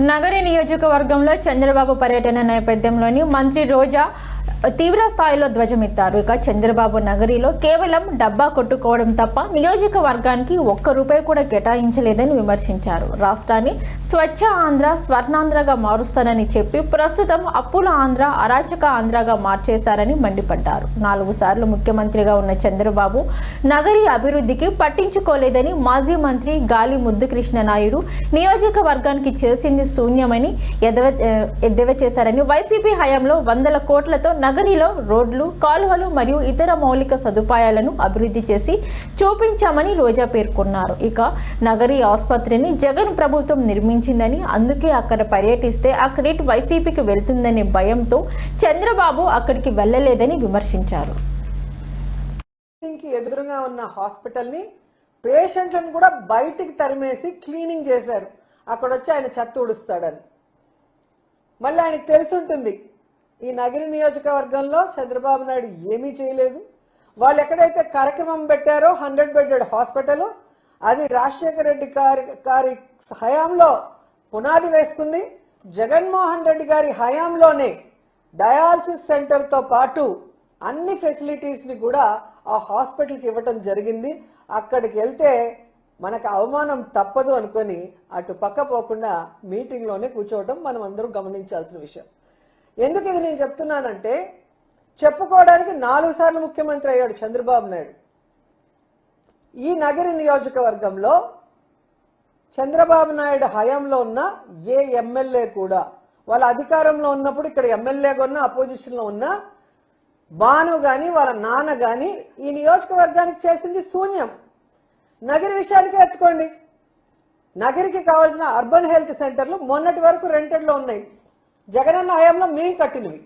నగరి నియోజకవర్గంలో చంద్రబాబు పర్యటన నేపథ్యంలోని మంత్రి రోజా తీవ్ర స్థాయిలో ధ్వజమెత్తారు. ఇక చంద్రబాబు నగరిలో కేవలం డబ్బా కొట్టుకోవడం తప్ప నియోజకవర్గానికి ఒక్క రూపాయి కూడా కేటాయించలేదని విమర్శించారు. రాష్ట్రాన్ని స్వచ్ఛ ఆంధ్ర, స్వర్ణాంధ్రగా మారుస్తానని చెప్పి ప్రస్తుతం అప్పుల ఆంధ్ర, అరాచక ఆంధ్రగా మార్చేశారని మండిపడ్డారు. 4 సార్లు ముఖ్యమంత్రిగా ఉన్న చంద్రబాబు నగరి అభివృద్ధికి పట్టించుకోలేదని మాజీ మంత్రి గాలి ముద్దుకృష్ణ నాయుడు నియోజకవర్గానికి చేసింది శూన్యమని ఎద్దేవా చేశారని, వైసీపీ హయాంలో 100 కోట్లతో నగరిలో రోడ్లు, కాలువలు మరియు ఇతర మౌలిక సదుపాయాలను అభివృద్ధి చేసి చూపించామని రోజా పేర్కొన్నారు. ఇక నగరి ఆసుపత్రిని జగన్ ప్రభుత్వం నిర్మించిందని, అందుకే అక్కడ పర్యటిస్తే ఆ క్రెడిట్ వైసీపీకి వెళ్తుందనే భయంతో చంద్రబాబు అక్కడికి వెళ్లలేదని విమర్శించారు. ఎదురుగా ఉన్న హాస్పిటల్ ని పేషెంట్లను కూడా బయటికి తరిమేసి క్లీనింగ్ చేశారు. అక్కడ వచ్చి ఆయన చెత్త ఊడుస్తాడని. మళ్ళీ ఆయనకు తెలుసుంటుంది ఈ నగరి నియోజకవర్గంలో చంద్రబాబు నాయుడు ఏమీ చేయలేదు. వాళ్ళు ఎక్కడైతే కార్యక్రమం పెట్టారో 100 బెడెడ్ హాస్పిటల్, అది రాజశేఖర రెడ్డి గారి హయాంలో పునాది వేసుకుంది. జగన్మోహన్ రెడ్డి గారి హయాంలోనే డయాలసిస్ సెంటర్ తో పాటు అన్ని ఫెసిలిటీస్ ని కూడా ఆ హాస్పిటల్కి ఇవ్వటం జరిగింది. అక్కడికి వెళ్తే మనకు అవమానం తప్పదు అనుకొని అటు పక్క పోకుండా మీటింగ్ లోనే కూర్చోవటం మనం అందరూ గమనించాల్సిన విషయం. ఎందుకు ఇది నేను చెప్తున్నానంటే, చెప్పుకోవడానికి 4 సార్లు ముఖ్యమంత్రి అయ్యాడు చంద్రబాబు నాయుడు. ఈ నగరి నియోజకవర్గంలో చంద్రబాబు నాయుడు హయాంలో ఉన్న ఏ ఎమ్మెల్యే కూడా వాళ్ళ అధికారంలో ఉన్నప్పుడు ఇక్కడ ఎమ్మెల్యేగా ఉన్న అపోజిషన్ లో ఉన్న బాను గాని వాళ్ళ నాన్న గాని ఈ నియోజకవర్గానికి చేసింది శూన్యం. నగరి విషయానికి ఎత్తుకోండి. నగరికి కావాల్సిన అర్బన్ హెల్త్ సెంటర్లు మొన్నటి వరకు రెంటెడ్ లో ఉన్నాయి. జగనన్న హయాంలో మేము కట్టినవి.